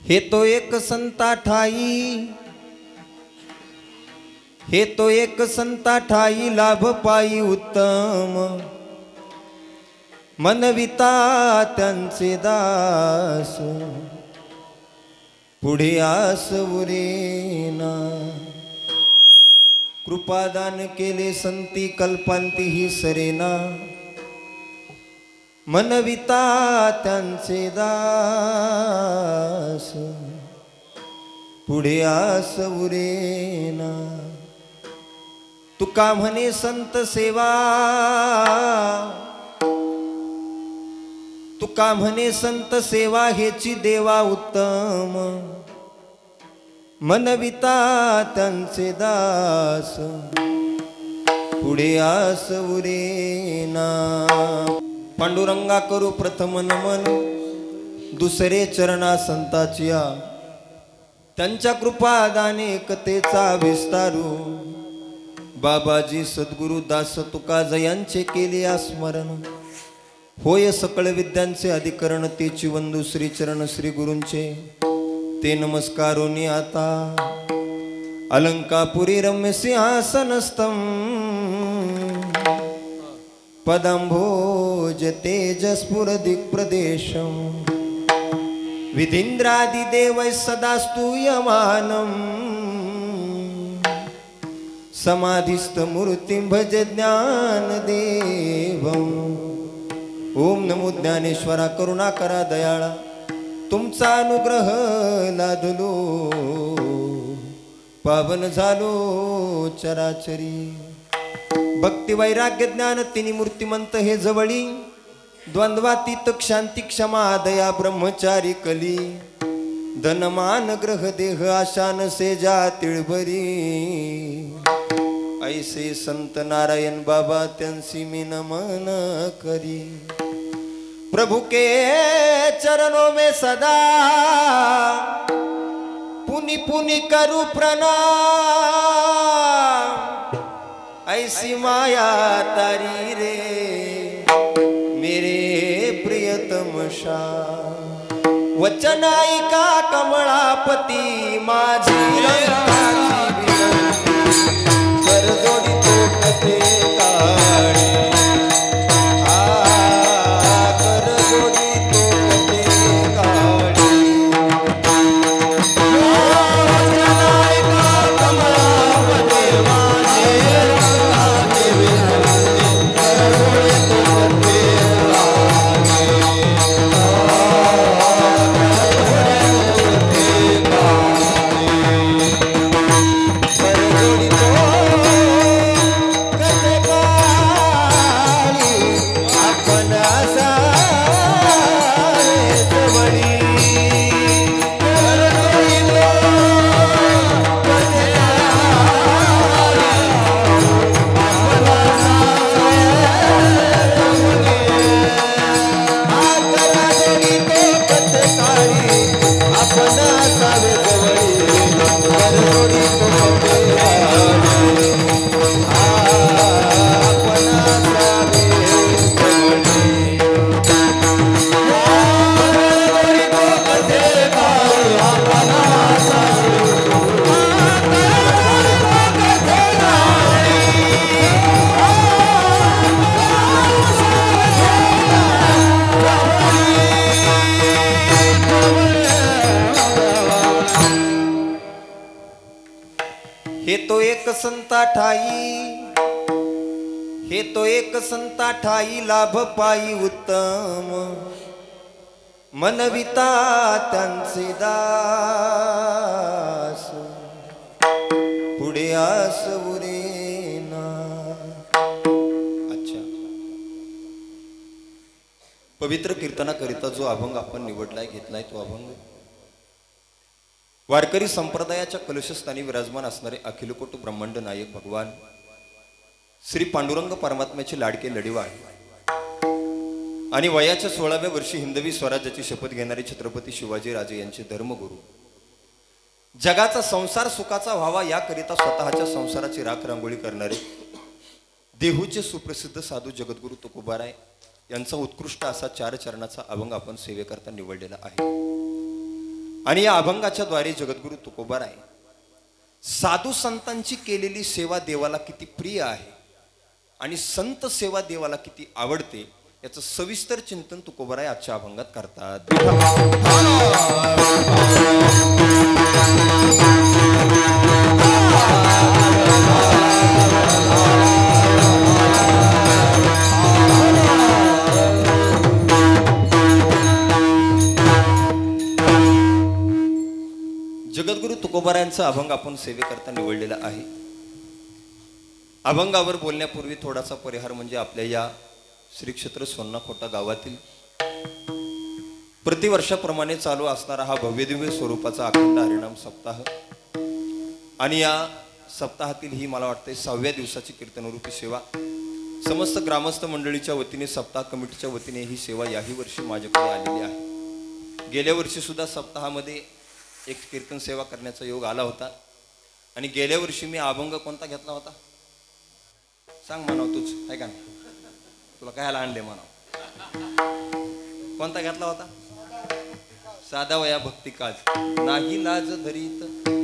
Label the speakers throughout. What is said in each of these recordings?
Speaker 1: हे तो एक संता ठाई, हे तो एक संता ठाई लाभ पायी उत्तम, मनविता त्यांचे दास, पुढे आस उरेना। कृपादान केले संती कल्पांती ही सरेना, मनविता त्यांचे दास, पुढे आस उरेना। तुका म्हणे संत सेवा, तुका म्हणे संत सेवा हेची देवा उत्तम, मनविता त्यांचे दास, पुढे आस उरेना। पांडुरंगा करू प्रथम नमन, दुसरे चरणा संताचिया, त्यांच्या कृपा दाने कथेचा विस्तारू। बाबाजी सद्गुरु दास तुका जयांचे केले स्मरण, होय सकळ विद्यांचे अधिकरण तेची वंदू श्री चरण श्री गुरूंचे। ते नमस्कारोनी आता अलंकापुरी रम्य सिंहासनस्थं, पदंभोज तेजस्फुर दिक्प्रदेशं, विधीन्द्रादिदेवैः सदा स्तूयमानं, समाधिस्थमूर्तिं भज ज्ञानदेवम्। ओम नमो ज्ञानेश्वरा करुणाकरा दयाळा, तुमचा अनुग्रह लादलो, पावन झालो चराचरी। भक्ती वैराग्य ज्ञान तिन्ही मूर्तिमंत हे जवळी, द्वंद्वातीत शांती क्षमा दया ब्रह्मचारी कली। धनमान ग्रह देह आशान सेजा तिळभरी, ऐसे संत नारायण बाबा त्यांसी मी नमन करी। प्रभु के चरणों में सदा पुनि पुनि करू प्रणाम, ऐसी माया तारी रे मेरे प्रियतम श्याम। वचनायिका कमळापती माझी रंगाची कर जोडी तो कथे काढे, कर जोडी तो कथे काढे। वचनायिका कमळापती माझी रंगाची कर जोडी तो कथे हे तो एक संता ठाई, हे तो एक संता ठाई लाभ पायी उत्तम, मनविता त्यांचे दास, पुढे आस उरेना। अच्छा, पवित्र कीर्तनाकरिता जो अभंग आपण निवडलाय घेतलाय तो अभंग वारकरी संप्रदायाच्या कलशस्थानी विराजमान असणारे अखिलकोट ब्रह्मांड नायक भगवान श्री पांडुरंग परमात्म्याचे लाडके लढीवाळ आणि वयाच्या 16व्या वर्षी हिंदवी स्वराज्याची शपथ घेणारे छत्रपती शिवाजी राजे यांचे धर्मगुरू, जगाचा संसार सुखाचा व्हावा याकरिता स्वतःच्या संसाराची राख रांगोळी करणारे देहूचे सुप्रसिद्ध साधू जगद्गुरु तुकोबाराय यांचा उत्कृष्ट असा 4 चरणाचा अभंग आपण सेवेकरता निवडलेला आहे। आणि या अभंगाच्या द्वारे जगद्गुरु तुकोबाराय साधू संतांची केलेली सेवा देवाला किती प्रिय आहे आणि संत सेवा देवाला किती आवडते याचं सविस्तर चिंतन तुकोबाराय आजच्या अभंगात करतात। जगद्गुरु तुकोबारायांचा अभंग आपण सेवेकरता निवडलेला आहे। अभंगावर बोलण्यापूर्वी थोडासा परिहार म्हणजे आपल्या या श्री क्षेत्र सोन्नाखोटा गावातील प्रतिवर्षाप्रमाणे चालू असणारा हा भव्यदिव्य स्वरूपाचा अखंड हरिनाम सप्ताह आणि या सप्ताहातील ही मला वाटते 6व्या दिवसाची कीर्तनरूपी सेवा समस्त ग्रामस्थ मंडळीच्या वतीने सप्ताह कमिटीच्या वतीने ही सेवा याही वर्षी माझ्याकडे आलेली आहे। गेल्या वर्षी सुद्धा सप्ताहामध्ये एक कीर्तन सेवा करण्याचा योग आला होता आणि गेल्या वर्षी मी अभंग कोणता घेतला होता सांग म्हणाव तूच आहे का नाही तुला कायला आणले म्हणाव कोणता घेतला होता साधा वया भक्ती काज नाही लाज धरीत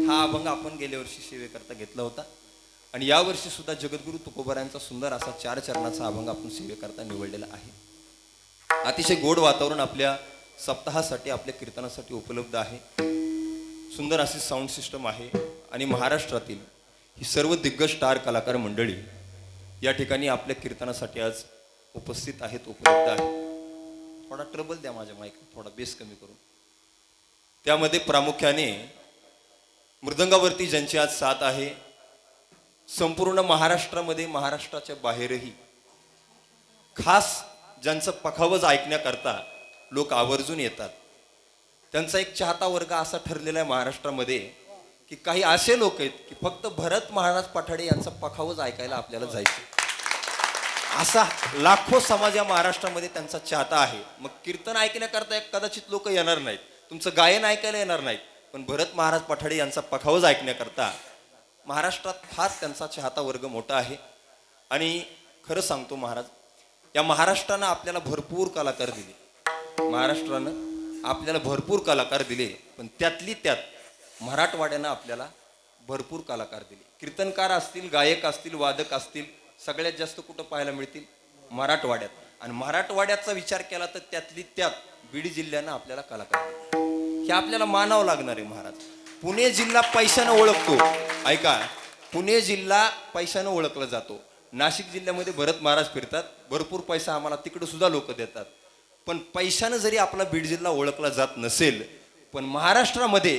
Speaker 1: हा अभंग आपण गेल्या वर्षी सेवेकरता घेतला होता आणि या वर्षी सुद्धा जगद्गुरु तुकोबारायांचा सुंदर असा 4 चरणाचा अभंग आपण सेवेकरता निवडलेला आहे। अतिशय गोड वातावरण आपल्या सप्ताहासाठी आपल्या कीर्तनासाठी उपलब्ध आहे। सुंदर अशी साऊंड सिस्टम आहे आणि महाराष्ट्रातील ही सर्व दिग्गज स्टार कलाकार मंडळी या ठिकाणी आपल्या कीर्तनासाठी आज उपस्थित आहेत उपलब्ध आहेत। थोडा ट्रबल द्या माझ्या माईक थोडा बेस कमी करून। त्यामध्ये प्रामुख्याने मृदंगावरती ज्यांची आज साथ आहे संपूर्ण महाराष्ट्रामध्ये महाराष्ट्राच्या बाहेरही खास ज्यांचं पखावज ऐकण्याकरता लोक आवर्जून येतात त्यांचा एक चाहता वर्ग असा ठरलेला आहे महाराष्ट्रामध्ये की काही असे लोक आहेत की फक्त भरत महाराज पठाडे यांचा पखावज ऐकायला आपल्याला जायचं असा लाखो समाज या महाराष्ट्रामध्ये त्यांचा चाहता आहे। मग कीर्तन ऐकण्याकरता कदाचित लोक येणार नाहीत तुमचं गायन ऐकायला येणार नाहीत पण भरत महाराज पठाडे यांचा पखावज ऐकण्याकरता महाराष्ट्रात फार त्यांचा चाहता वर्ग मोठा आहे। आणि खरं सांगतो महाराज या महाराष्ट्रानं आपल्याला भरपूर कलाकार दिले महाराष्ट्रानं आपल्याला भरपूर कलाकार दिले पण त्यातली त्यात मराठवाड्यानं आपल्याला भरपूर कलाकार दिले। कीर्तनकार असतील गायक असतील वादक असतील सगळ्यात जास्त कुठं पाहायला मिळतील मराठवाड्यात आणि मराठवाड्याचा विचार केला तर त्यातली त्यात बीड जिल्ह्यानं आपल्याला कलाकार दिले हे आपल्याला मानावं लागणार आहे महाराज। पुणे जिल्हा पैशानं ओळखतो ऐका पुणे जिल्हा पैशानं ओळखला जातो नाशिक जिल्ह्यामध्ये भरत महाराज फिरतात भरपूर पैसा आम्हाला तिकडे सुद्धा लोक देतात पण पैशानं जरी आपला बीड जिल्हा ओळखला जात नसेल पण महाराष्ट्रामध्ये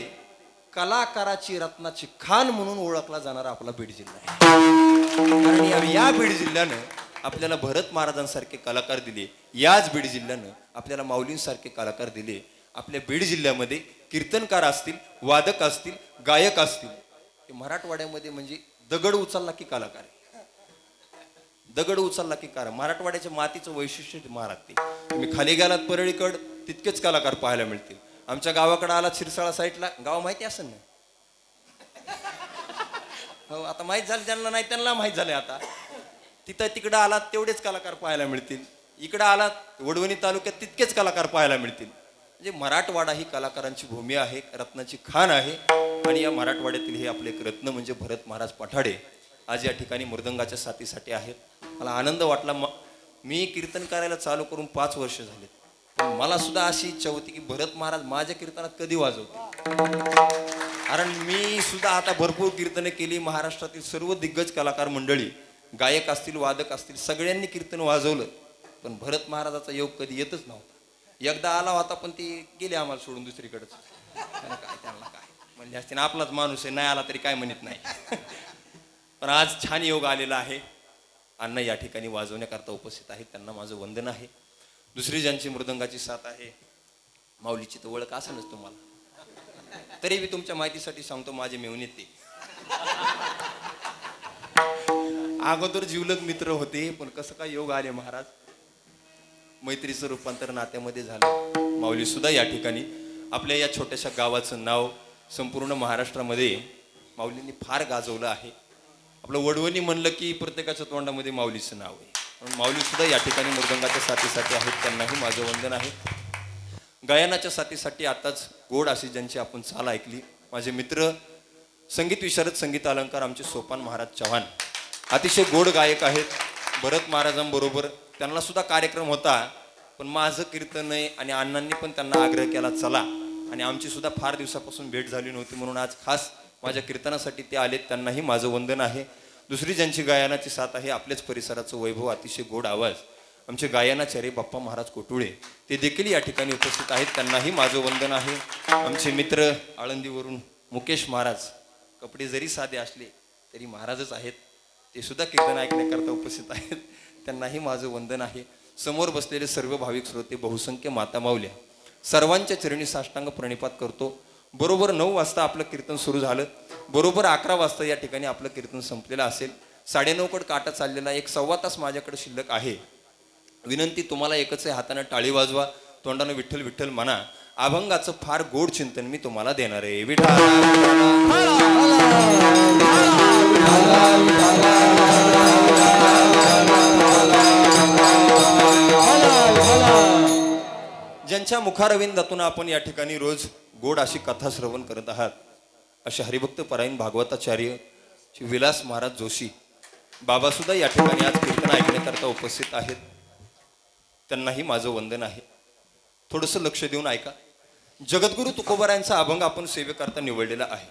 Speaker 1: कलाकाराची रत्नाची खान म्हणून ओळखला जाणारा आपला बीड जिल्हा आहे। कारण या बीड जिल्ह्यानं आपल्याला भरत महाराजांसारखे कलाकार दिले याच बीड जिल्ह्यानं आपल्याला माऊलींसारखे कलाकार दिले। आपल्या बीड जिल्ह्यामध्ये कीर्तनकार असतील वादक असतील गायक असतील हे मराठवाड्यामध्ये म्हणजे दगड उचलला की कलाकार आहे दगड उचलला की कार मराठवाड्याच्या मातीचं वैशिष्ट्य महाराज ते तुम्ही खाली गेलात परळीकड तितकेच कलाकार पाहायला मिळतील। आमच्या गावाकडे आला शिरसाळा साईडला गाव माहिती असेल ना हो आता माहीत झालं ज्यांना नाही त्यांना माहीत झालंय आता तिथं तिकडं आलात तेवढेच कलाकार पाहायला मिळतील इकडं आलात वडवणी तालुक्यात तितकेच कलाकार पाहायला मिळतील। म्हणजे मराठवाडा ही कलाकारांची भूमी आहे रत्नाची खाण आहे आणि या मराठवाड्यातील हे आपले एक रत्न म्हणजे भरत महाराज पठाडे आज या ठिकाणी मृदंगाच्या साथीसाठी आहेत। मला आनंद वाटला मी कीर्तन करायला चालू करून 5 वर्ष झाले पण मला सुद्धा अशी इच्छा होती की भरत महाराज माझ्या कीर्तनात कधी वाजवते कारण मी सुद्धा आता भरपूर कीर्तने केली महाराष्ट्रातील सर्व दिग्गज कलाकार मंडळी गायक असतील वादक असतील सगळ्यांनी कीर्तन वाजवलं पण भरत महाराजाचा योग कधी येतच नव्हता। एकदा आला होता पण ते गेले आम्हाला सोडून दुसरीकडेच काय त्यांना काय म्हणजे असते ना आपलाच माणूस आहे नाही आला तरी काय म्हणत नाही पण आज छान योग आलेला आहे। अण्णा या ठिकाणी वाजवण्याकरता उपस्थित आहेत त्यांना माझं वंदन आहे। दुसरी ज्यांची मृदंगाची साथ आहे माऊलीची तर ओळख असेलच तुम्हाला तरी मी तुमच्या माहितीसाठी सांगतो माझे मेवणे ते अगोदर जीवलग मित्र होते पण कसं काय योग आले महाराज मैत्रीचं रूपांतर नात्यामध्ये झालं। माऊली सुद्धा या ठिकाणी आपल्या या छोट्याशा गावाचं नाव संपूर्ण महाराष्ट्रामध्ये माऊलींनी फार गाजवलं आहे। आपलं वडवणी म्हणलं की प्रत्येकाच्या तोंडामध्ये माऊलीचं नाव आहे म्हणून माऊली सुद्धा या ठिकाणी मृदंगाच्या साथीसाठी आहेत त्यांनाही माझं वंदन आहे। गायनाच्या साथीसाठी आताच गोड अशी ज्यांची आपण चाल ऐकली, माझे मित्र संगीत विशारद संगीत अलंकार आमचे सोपान महाराज चव्हाण अतिशय गोड गायक आहेत. भरत महाराजांबरोबर त्यांना सुद्धा कार्यक्रम होता, पण माझं कीर्तन आहे आणि अण्णांनी पण त्यांना आग्रह केला चला, आणि आमची सुद्धा फार दिवसापासून भेट झाली नव्हती, म्हणून आज खास माझ्या कीर्तनासाठी ते आलेत. त्यांनाही माझं वंदन आहे. दुसरी ज्यांची गायनाची साथ आहे, आपल्याच परिसराचं वैभव, अतिशय गोड आवाज, आमचे गायनाचार्य बाप्पा महाराज कोटुळे, ते देखील या ठिकाणी उपस्थित आहेत. त्यांनाही माझं वंदन आहे. आमचे मित्र आळंदीवरून मुकेश महाराज, कपडे जरी साधे असले तरी महाराजच आहेत, ते सुद्धा कीर्तन ऐकण्याकरता उपस्थित आहेत. त्यांनाही माझं वंदन आहे. समोर बसलेले सर्व भाविक श्रोते, बहुसंख्य माता माऊल्या, सर्वांच्या चरणी साष्टांग प्रणिपात करतो. बरोबर 9 वाजता आपलं कीर्तन सुरू झालं, बरोबर 11 वाजता या ठिकाणी आपलं कीर्तन संपलेलं असेल. 9:30 काटा चाललेला, 1-1.25 तास माझ्याकडे शिल्लक आहे. विनंती तुम्हाला एकच आहे, हाताने टाळी वाजवा, तोंडाने विठ्ठल विठ्ठल म्हणा. अभंगाचं फार गोड चिंतन मी तुम्हाला देणार आहे. ज्यांच्या मुखारविंदातून आपण या ठिकाणी रोज गोड अशी कथा श्रवण करत आहात, असे हरिभक्त परायण भागवताचार्य श्री विलास महाराज जोशी बाबा सुद्धा या ठिकाणी आज कीर्तन ऐकण्याकरता उपस्थित आहेत. त्यांनाही माझं वंदन आहे. थोडंसं लक्ष देऊन ऐका. जगद्गुरु तुकोबारायांचा अभंग आपण सेवेकरता निवडलेला आहे,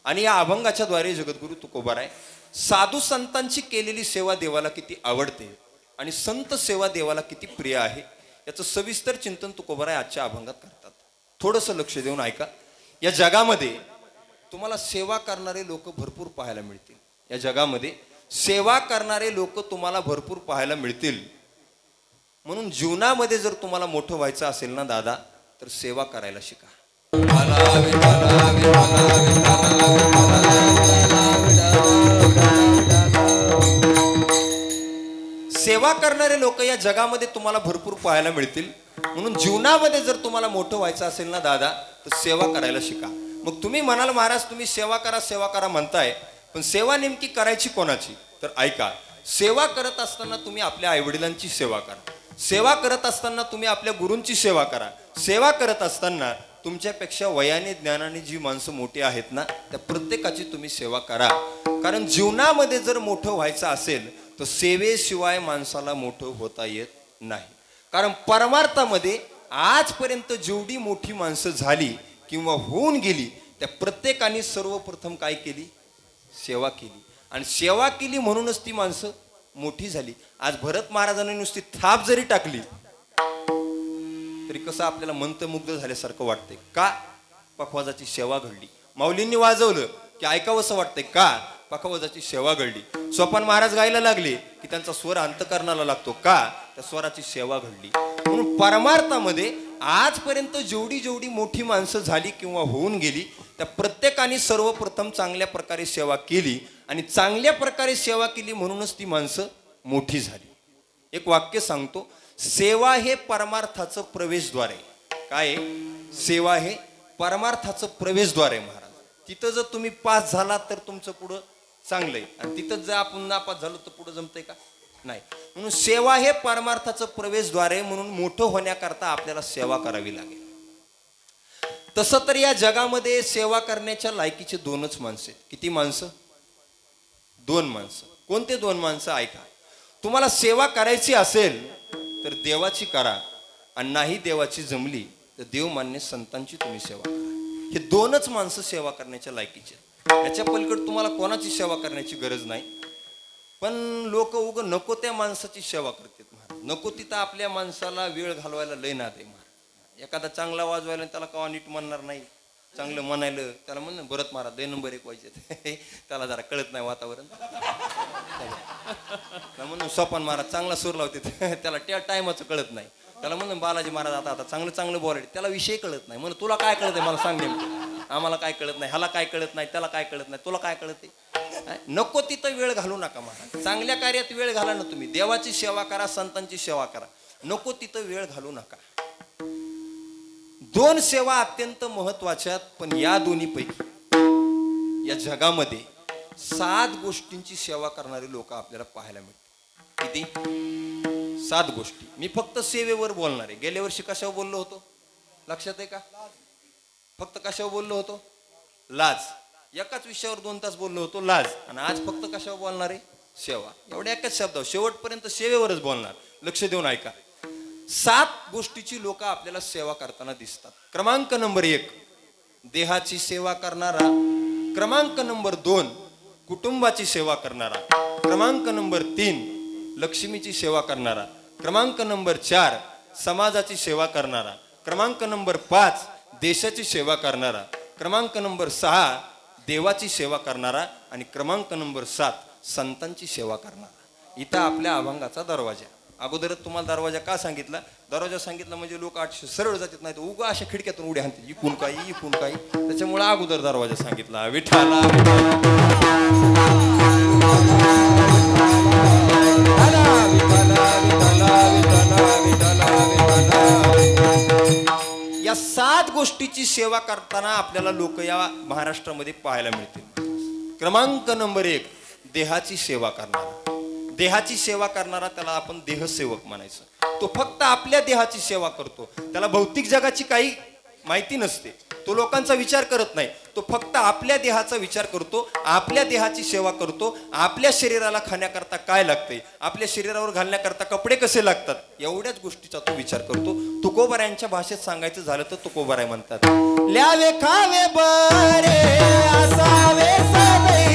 Speaker 1: आणि या अभंगाच्या द्वारे जगद्गुरु तुकोबाराय साधू संतांची केलेली सेवा देवाला किती आवडते आणि संत सेवा देवाला किती प्रिय आहे, याचं सविस्तर चिंतन तुकोबाराय आजच्या अभंगात करतात. थोडंसं लक्ष देऊन ऐका. या जगामध्ये तुम्हाला सेवा करणारे लोक भरपूर पाहायला मिळतील. या जगामध्ये सेवा करणारे लोक तुम्हाला भरपूर पाहायला मिळतील. म्हणून जीवनामध्ये जर तुम्हाला मोठं व्हायचं असेल ना दादा, तर सेवा करायला शिका. सेवा करणारे लोक या जगामध्ये तुम्हाला भरपूर पाहायला मिळतील. म्हणून जीवनामध्ये जर तुम्हाला मोठं व्हायचं असेल ना दादा, तर सेवा करायला शिका. मग तुम्ही म्हणाल महाराज तुम्ही सेवा करा म्हणताय, पण सेवा नेमकी करायची कोणाची? तर ऐका. सेवा करत असताना तुम्ही आपल्या आईवडिलांची सेवा करा. सेवा करत असताना तुम्ही आपल्या गुरूंची सेवा करा. सेवा करत असताना तुमच्यापेक्षा वयाने ज्ञानाने जी माणसं मोठी आहेत ना, त्या प्रत्येकाची तुम्ही सेवा करा. कारण जीवनामध्ये जर मोठं व्हायचं असेल तर सेवेशिवाय माणसाला मोठं होता येत नाही. कारण परमार्थामध्ये आजपर्यंत जेवढी मोठी माणसं झाली किंवा होऊन गेली, त्या प्रत्येकाने सर्वप्रथम काय केली? सेवा केली. आणि सेवा केली म्हणूनच ती माणसं मोठी झाली. आज भरत महाराजांनी नुसती थाप जरी टाकली तरी कसं आपल्याला मंत्रमुग्ध झाल्यासारखं वाटतंय. का? पखवाजाची सेवा घडली. माऊलींनी वाजवलं की ऐकावंसं वाटतंय. का? पखवाजाची सेवा घडली. सोपान महाराज गायला लागले की त्यांचा स्वर अंतकरणाला लागतो. का? त्या स्वराची सेवा घडली. म्हणून परमार्थामध्ये आजपर्यंत जेवढी मोठी माणसं झाली किंवा होऊन गेली, त्या प्रत्येकाने सर्वप्रथम चांगल्या प्रकारे सेवा केली, आणि चांगल्या प्रकारे सेवा केली म्हणूनच ती माणसं मोठी झाली. एक वाक्य सांगतो. सेवा हे परमार्थाचं प्रवेशद्वार आहे. काय? सेवा हे परमार्थाचं प्रवेशद्वार आहे महाराज. तिथं जर तुम्ही पास झालात तर तुमचं पुढं चांगलंय, आणि तिथं जर आपण नापास झालो तर पुढं जमतंय का? नाही. म्हणून सेवा हे परमार्थाचं प्रवेशद्वार आहे. म्हणून मोठं होण्याकरता आपल्याला सेवा करावी लागेल. तसं तर या जगामध्ये सेवा करण्याच्या लायकीचे 2च माणसं आहेत. किती माणसं? 2 माणसं. कोणते 2 माणसं? ऐका. तुम्हाला सेवा करायची असेल तर देवाची करा, आणि नाही देवाची जमली तर देवमान्य संतांची तुम्ही सेवा करा. हे 2च माणसं सेवा करण्याच्या लायकीचे. याच्या पलीकडे तुम्हाला कोणाची सेवा करण्याची गरज नाही. पण लोक उगं नको त्या माणसाची सेवा करतात महाराज. नको तिथं आपल्या माणसाला वेळ घालवायला लय नाद आहे महाराज. एखादा चांगला वाजवायला त्याला केव्हा नीट म्हणणार नाही, चांगलं म्हणायला त्याला म्हणणं भरत महाराज 2 नंबर 1 व्हायचे. त्याला जरा कळत नाही वातावरण. म्हणून सोपान महाराज चांगला सूर लावते, त्याला त्या टायमाचं कळत नाही. त्याला म्हणून बालाजी महाराज आता चांगलं बोलायचे, त्याला विषय कळत नाही. म्हणून तुला काय कळत आहे मला सांग नेमकं. आम्हाला काय कळत नाही, ह्याला काय कळत नाही, त्याला काय कळत नाही, तुला काय कळत आहे? नको तिथं वेळ घालू नका महाराज. चांगल्या कार्यात वेळ घाला ना तुम्ही. देवाची सेवा करा, संतांची सेवा करा. नको तिथं वेळ घालू नका. 2 सेवा अत्यंत महत्वाच्या, पण या दोन्हीपैकी या जगामध्ये 7 गोष्टींची सेवा करणारे लोक आपल्याला पाहायला मिळतात. किती? 7 गोष्टी. मी फक्त सेवेवर बोलणार आहे. गेल्या वर्षी कशावर बोललो होतो? लक्षात आहे का? फक्त कशावर बोललो होतो? लाज. एकाच विषयावर 2 तास बोललो होतो, लाज. आणि आज फक्त कशावर बोलणार आहे? सेवा. एवढ्या एकाच शब्दावर शेवटपर्यंत सेवेवरच बोलणार. लक्ष देऊन ऐका. 7 गोष्टीची लोक आपल्याला सेवा करताना दिसतात. क्रमांक नंबर 1 देहाची सेवा करणारा. क्रमांक नंबर 2 कुटुंबाची सेवा करणारा. क्रमांक नंबर 3 लक्ष्मीची सेवा करणारा. क्रमांक नंबर 4 समाजाची सेवा करणारा. क्रमांक नंबर 5 देशाची सेवा करणारा. क्रमांक नंबर 6 देवाची सेवा करणारा. आणि क्रमांक नंबर 7 संतांची सेवा करणारा. इथं आपल्या अभंगाचा दरवाजा. अगोदरच तुम्हाला दरवाजा का सांगितला? दरवाजा सांगितला म्हणजे लोक 800 सरळ जातात, नाही तर उगा अशा खिडक्यातून उड्या हाणतात, इकून काही. त्याच्यामुळे अगोदर दरवाजा सांगितला. विठाला या 7 गोष्टीची सेवा करताना आपल्याला लोक या महाराष्ट्रामध्ये पाहायला मिळतील. क्रमांक नंबर 1 देहाची सेवा करणारा. देहाची सेवा करणारा त्याला आपण देहसेवक म्हणायचं. तो फक्त आपल्या देहाची सेवा करतो. त्याला भौतिक जगाची काही माहिती नसते. तो लोकांचा विचार करत नाही. तो फक्त आपल्या देहाचा विचार करतो, आपल्या देहाची सेवा करतो. आपल्या शरीराला खाण्याकरता काय लागतंय, आपल्या शरीरावर घालण्याकरता कपडे कसे लागतात, एवढ्याच गोष्टीचा तो विचार करतो. तुकोबारायांच्या भाषेत सांगायचं झालं तर तुकोबाराय म्हणतात, ल्यावे खावे बरे असावे सदैव.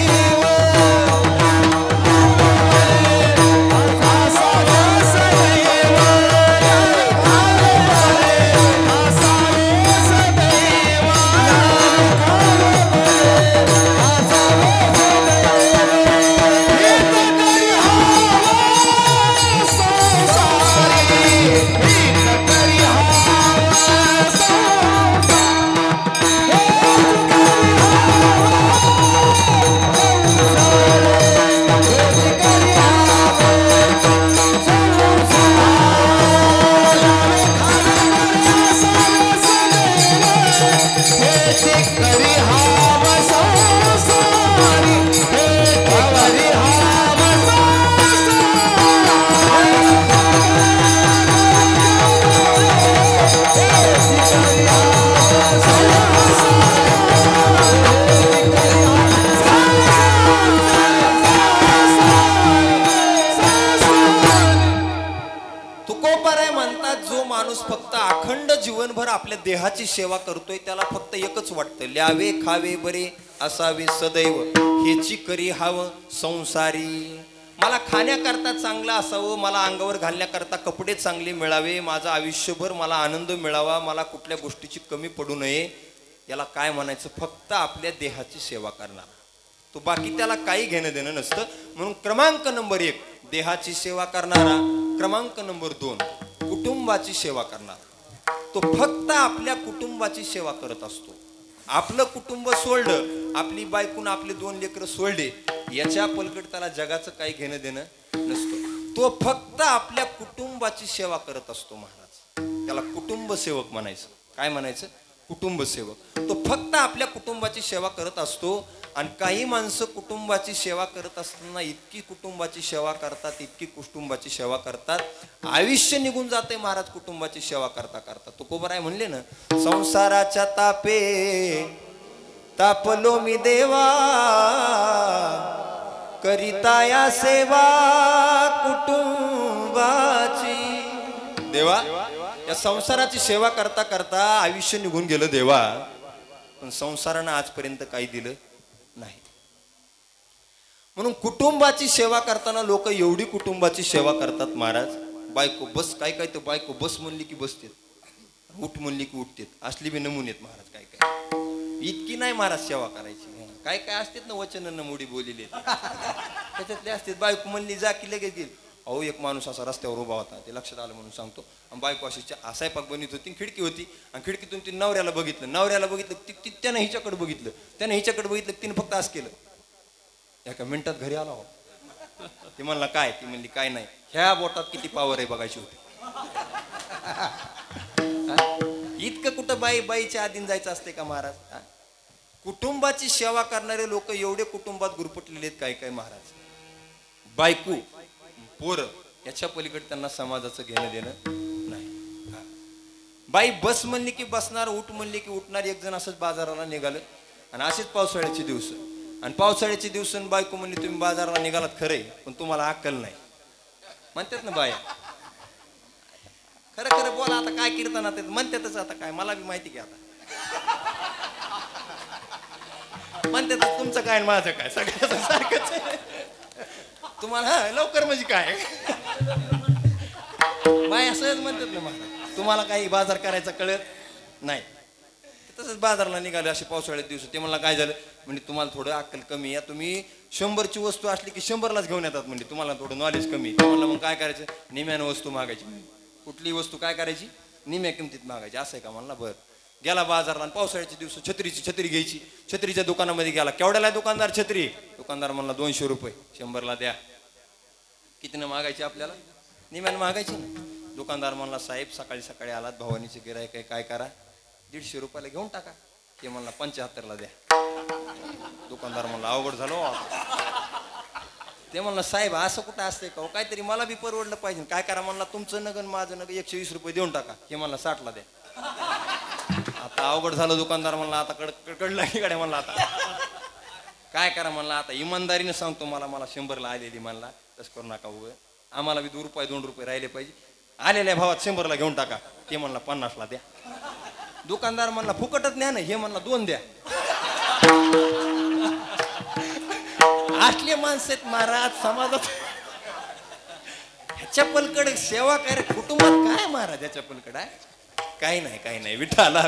Speaker 1: आपल्या देहाची सेवा करतोय त्याला फक्त एकच वाटतं, ल्यावे खावे बरे असावे सदैव. हेची करी हवं संसारी. मला खाण्याकरता चांगलं असावं, मला अंगावर घालण्याकरता कपडे चांगले मिळावे, माझं आयुष्यभर मला आनंद मिळावा, मला कुठल्या गोष्टीची कमी पडू नये. याला काय म्हणायचं? फक्त आपल्या देहाची सेवा करणार. तो बाकी त्याला काही घेणं देणं नसतं. म्हणून क्रमांक नंबर 1 देहाची सेवा करणारा. क्रमांक नंबर 2 कुटुंबाची सेवा करणारा. तो फक्त आपल्या कुटुंबाची सेवा करत असतो. आपलं कुटुंब सोडलं, आपली बायकून आपले 2 लेकरं सोडले, याच्या पलकड त्याला जगाचं काही घेणं देणं नसतं. तो फक्त आपल्या कुटुंबाची सेवा करत असतो. महाराज त्याला कुटुंब सेवक म्हणायचं. काय म्हणायचं? कुटुंब सेवक. तो फक्त आपल्या कुटुंबाची सेवा करत असतो. आणि काही माणसं कुटुंबाची सेवा करत असताना इतकी कुटुंबाची सेवा करतात, इतकी कुटुंबाची सेवा करतात, आयुष्य निघून जाते महाराज कुटुंबाची सेवा करता करता. तुकोबाराय म्हणले ना, संसाराच्या तापे तापलो मी देवा, करिता या सेवा कुटुंबाची. देवा या संसाराची सेवा करता करता आयुष्य निघून गेलं देवा, पण संसारानं आजपर्यंत काही दिलं नाही. म्हणून कुटुंबाची सेवा करताना लोक एवढी कुटुंबाची सेवा करतात महाराज. बायको बस, काय काय तर बायको बस म्हणली की बसतेत, उठ म्हणली की उठतेत. असली बी नमुने आहेत महाराज. काय काय इतकी नाही महाराज सेवा करायची. काय काय असतात ना वचन मोडी बोललेले त्याच्यातले असतात. बायको म्हणली जा की लगेच गेली. अहो एक माणूस असा रस्त्यावर उभा होता, ते लक्षात आलं म्हणून सांगतो. आणि बायको अशी स्वयंपाक बनवत होती, खिडकी होती, आणि खिडकीतून ती नवऱ्याला बघितलं. त्यानं हिच्याकडे बघितलं, त्यानं हिच्याकडे बघितलं, तिने फक्त असं केलं. एका मिनिटात घरी आला हो. ती म्हणला काय? ती म्हणली काय नाही, ह्या बोटात किती पावर आहे बघायची होती. इतकं कुठं बाईच्या आधीन जायचं असते का महाराज? कुटुंबाची सेवा करणारे लोक एवढे कुटुंबात गुरपटलेले आहेत काय काय महाराज. बायको पोरं याच्या पलीकडे त्यांना समाजाचं घेणं देणं नाही. बाई बस म्हणली की बसणार, उठ म्हणली की उठणार. एक जण असंच बाजाराला निघालं आणि असेच पावसाळ्याचे दिवस. आणि पावसाळ्याचे दिवस बायको म्हणली तुम्ही बाजाराला निघालात खरंय, पण तुम्हाला अक्कल नाही म्हणतात ना बाया. खरं खरं बोला, आता काय कीर्तनात म्हणतातच. आता काय मला बी माहिती की आता म्हणतातच. तुमचं काय माझं काय सगळ्याचं सारखंच आहे. तुम्हाला हा लवकर म्हणजे काय बाय असंच म्हणतात ना मला, तुम्हाला काही बाजार करायचा कळत नाही. तसंच बाजारला निघाले असे पावसाळ्यात दिवस. ते मला काय झालं म्हणजे तुम्हाला थोडं अक्कल कमी आहे, तुम्ही 100ची वस्तू असली की 100लाच घेऊन येतात म्हणजे तुम्हाला थोडं नॉलेज कमी. तुम्हाला मग काय करायचं, निम्यानं वस्तू मागायची. कुठली वस्तू काय करायची, निम्या किमतीत मागायची. असं आहे का म्हणला. बरं गेला बाजारला आणि पावसाळ्याचे दिवस छत्री घ्यायची. छत्रीच्या दुकानामध्ये गेला. केवढ्याला दुकानदार छत्री? दुकानदार म्हणला 200 रुपये. 100ला द्या. कितीनं मागायची आपल्याला, निम्यानं मागायची. दुकानदार म्हणला साहेब सकाळी सकाळी आलात, भवानीचे गिराईक आहे, काय करा 150 रुपयाला घेऊन टाका. ते म्हणला 75ला द्या. दुकानदार म्हणला अवघड झालो. ते म्हणला साहेब असं कुठं असतंय का, काहीतरी मला बी परवडलं पाहिजे. काय करा म्हणला, तुमचं नगन माझं नग 120 रुपये देऊन टाका. हे म्हणला 60ला द्या. आता अवघड झालं. दुकानदार म्हणला आता कडला की गाड्या म्हणला आता काय करा म्हणला. आता इमानदारीने सांगतो मला 100ला आलेली म्हणला, तसं करू नका उभं, आम्हाला बी 2 रुपये राहिले पाहिजे. आलेल्या भावात 100ला घेऊन टाका. ते म्हणला 50ला द्या. दुकानदार म्हणला फुकटच न्या ना. हे म्हणला 2 द्या. असले माणसं आहेत महाराज समाजात. ह्याच्या पलकडे सेवा काय कुटुंबात काय महाराज, ह्याच्या पलकडे काही नाही काही नाही. विठाला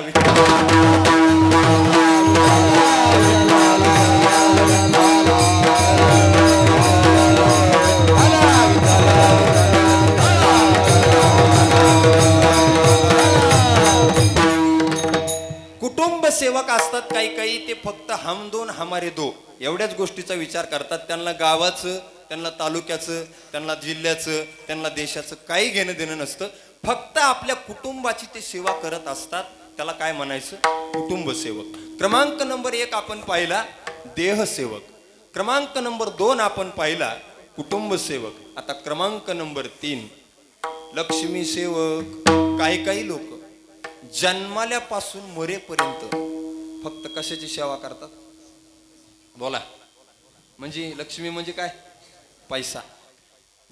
Speaker 1: कुटुंब सेवक असतात काही काही, ते फक्त हम दोन हमारे दो एवढ्याच गोष्टीचा विचार करतात. त्यांना गावाचं, त्यांना तालुक्याचं, त्यांना जिल्ह्याचं, त्यांना देशाचं काही घेणं देणं नसतं. फक्त आपल्या कुटुंबाची ते सेवा करत असतात. त्याला काय म्हणायचं, कुटुंब सेवक. क्रमांक नंबर 1 आपण पाहिला देहसेवक. क्रमांक नंबर 2 आपण पाहिला कुटुंब सेवक. आता क्रमांक नंबर 3 लक्ष्मी सेवक. काही काही लोक जन्माल्यापासून मरेपर्यंत फक्त कशाची सेवा करतात बोला. म्हणजे लक्ष्मी म्हणजे काय, पैसा.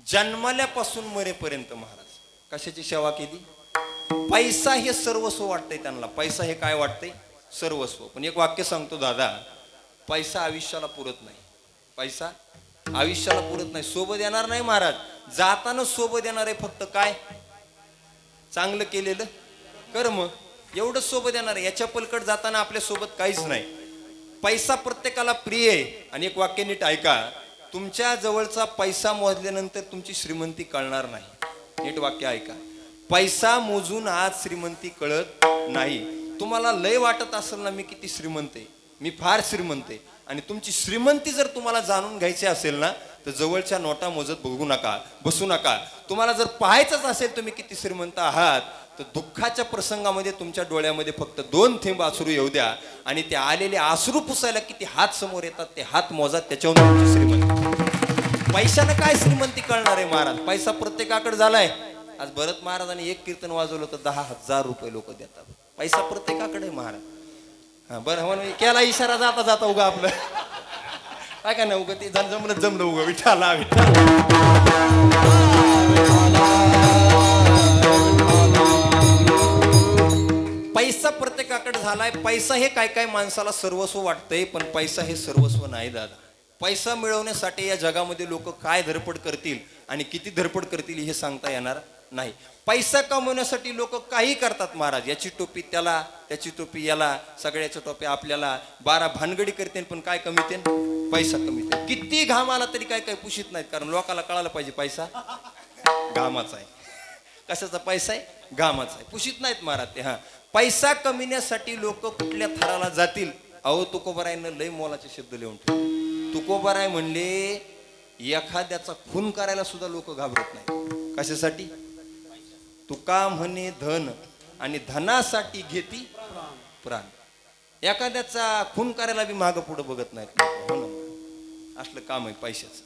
Speaker 1: जन्माल्यापासून मरेपर्यंत महाराज कशाची सेवा केली, पैसा हे सर्वस्व वाटतंय त्यांना. पैसा हे काय वाटतंय, सर्वस्व. पण एक वाक्य सांगतो दादा, पैसा आयुष्याला पुरत नाही. पैसा आयुष्याला पुरत नाही. सोबत येणार नाही महाराज. जाताना सोबत येणार आहे फक्त काय, चांगलं केलेलं कर्म, एवढंच सोबत येणार आहे. याच्या पलकड जाताना आपल्या सोबत काहीच नाही. पैसा प्रत्येकाला प्रिय आहे. आणि एक वाक्य नीट ऐका, तुमच्या जवळचा पैसा मोजल्यानंतर तुमची श्रीमंती कळणार नाही. नीट वाक्य ऐका, पैसा मोजून आज श्रीमंती कळत नाही. तुम्हाला लय वाटत असेल ना मी किती श्रीमंत आहे, मी फार श्रीमंत आहे, आणि तुमची श्रीमंती जर तुम्हाला जाणून घ्यायची असेल ना तर जवळच्या नोटा मोजत बसू नका. तुम्हाला जर पाहायचंच असेल तुम्ही किती श्रीमंत आहात तर दुःखाच्या प्रसंगामध्ये तुमच्या डोळ्यामध्ये फक्त 2 थेंब अश्रू येऊ द्या, आणि ते आलेले अश्रू पुसायला किती हात समोर येतात ते हात मोजा. त्याच्यावर तुमची श्रीमंती. पैशानं काय श्रीमंती कळणार आहे महाराज. पैसा प्रत्येकाकडे झालाय. आज भरत महाराजांनी एक कीर्तन वाजवलं तर 10,000 रुपये लोक देतात. पैसा प्रत्येकाकडे आहे महाराज. हा बरं म्हणून केला इशारा जाता जाता उगा आपलं काय का नाही, उगा ते जमलं उगा. विठाला पैसा प्रत्येकाकडे झालाय. पैसा हे काय काय माणसाला सर्वस्व वाटतंय, पण पैसा हे सर्वस्व नाही दादा. पैसा मिळवण्यासाठी या जगामध्ये लोक काय धडपड करतील आणि किती धडपड करतील हे सांगता येणार नाही. पैसा कमवण्यासाठी लोक काही करतात महाराज. याची टोपी त्याला, त्याची टोपी याला, सगळ्याच्या टोपी आपल्याला. 12 भानगडी करते पण काय कमीते, पैसा कमीते. किती घाम आला तरी काय काय पुशीत नाहीत, कारण लोकांना कळायला पाहिजे पैसा घामाचा आहे. कशाचा पैसा आहे, घामाचा आहे. पुशीत नाहीत महाराज ते. हा पैसा कमिण्यासाठी लोक कुठल्या थराला जातील. अहो तुकोबारायनं लय मोलाचे शब्द लिहून ठेवले. तुकोबाराय म्हणले एखाद्याचा खून करायला सुद्धा लोक घाबरत नाही. कशासाठी, तुका म्हणे धन आणि धनासाठी घेती प्राण. एखाद्याचा खून करायला बी मागं पुढं बघत नाहीत. हो ना, असलं काम आहे पैशाचं.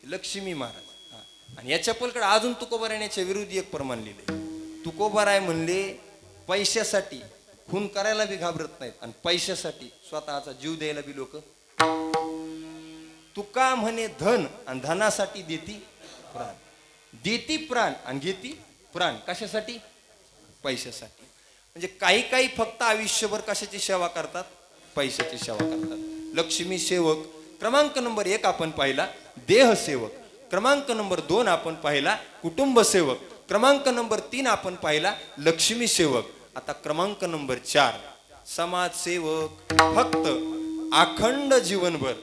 Speaker 1: लक्ष्मी महाराज. आणि याच्या पलकडे अजून तुकोबाराय याच्या विरुद्ध एक प्रमाण लिहिले. तुकोबाराय म्हणले पैशासाठी खून करायला बी घाबरत नाहीत आणि पैशासाठी स्वतःचा जीव द्यायला बी लोक. तुका म्हणे धन आणि धनासाठी देती प्राण, देती प्राण आणि घेती प्राण कशासाठी? पैशासाठी. म्हणजे काही काही फक्त आयुष्यभर कशाची सेवा करतात? पैशाची सेवा करतात. लक्ष्मी सेवक क्रमांक नंबर 1 आपण पाहिला, देह सेवक. क्रमांक नंबर 2 आपण पाहिला, कुटुंब सेवक. क्रमांक नंबर 3 आपण पाहिला, लक्ष्मी सेवक. आता क्रमांक नंबर 4 समाजसेवक. फक्त अखंड जीवनभर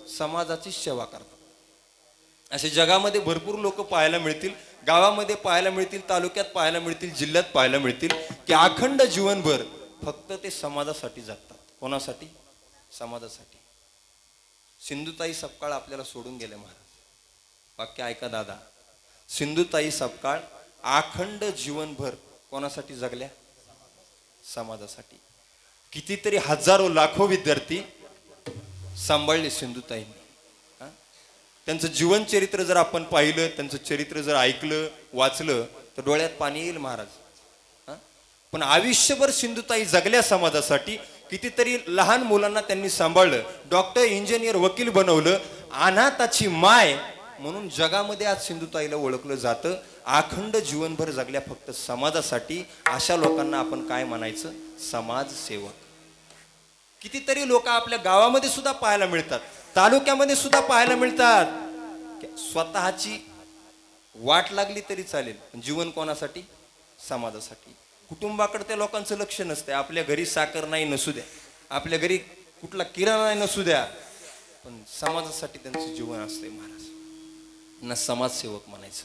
Speaker 1: समाजाची सेवा करतात. असे जगामध्ये भरपूर लोक पाहायला मिळतील, गावामध्ये पाहायला मिळतील, तालुक्यात पाहायला मिळतील, जिल्ह्यात पाहायला मिळतील की अखंड जीवनभर फक्त ते समाजासाठी जगतात. कोणासाठी? समाजासाठी. सिंधुताई सपकाळ आपल्याला सोडून गेले महाराज. वाक्य ऐका दादा. सिंधुताई सपकाळ अखंड जीवनभर कोणासाठी जगल्या? समाजासाठी. कितीतरी हजारो लाखो विद्यार्थी सांभाळले सिंधुताईंनी. त्यांचं जीवन चरित्र जर आपण पाहिलं, त्यांचं चरित्र जर ऐकलं, वाचलं तर डोळ्यात पाणी येईल महाराज. पण आयुष्यभर सिंधुताई जगल्या समाजासाठी. कितीतरी लहान मुलांना त्यांनी सांभाळलं, डॉक्टर, इंजिनियर, वकील बनवलं. अनाथाची माय म्हणून जगामध्ये आज सिंधुताईला ओळखलं जातं. अखंड जीवनभर जगल्या फक्त समाजासाठी. अशा लोकांना आपण काय म्हणायचं? समाजसेवक. कितीतरी लोक आपल्या गावामध्ये सुद्धा पाहायला मिळतात, तालुक्यामध्ये सुद्धा पाहायला मिळतात. स्वतःची वाट लागली तरी चालेल, जीवन कोणासाठी? समाजासाठी. कुटुंबाकडे त्या लोकांचं लक्ष नसते. आपल्या घरी साखर नाही नसू द्या, आपल्या घरी कुठला किराणा नाही नसू द्या, पण समाजासाठी त्यांचं जीवन असते महाराज. ना समाजसेवक म्हणायचं.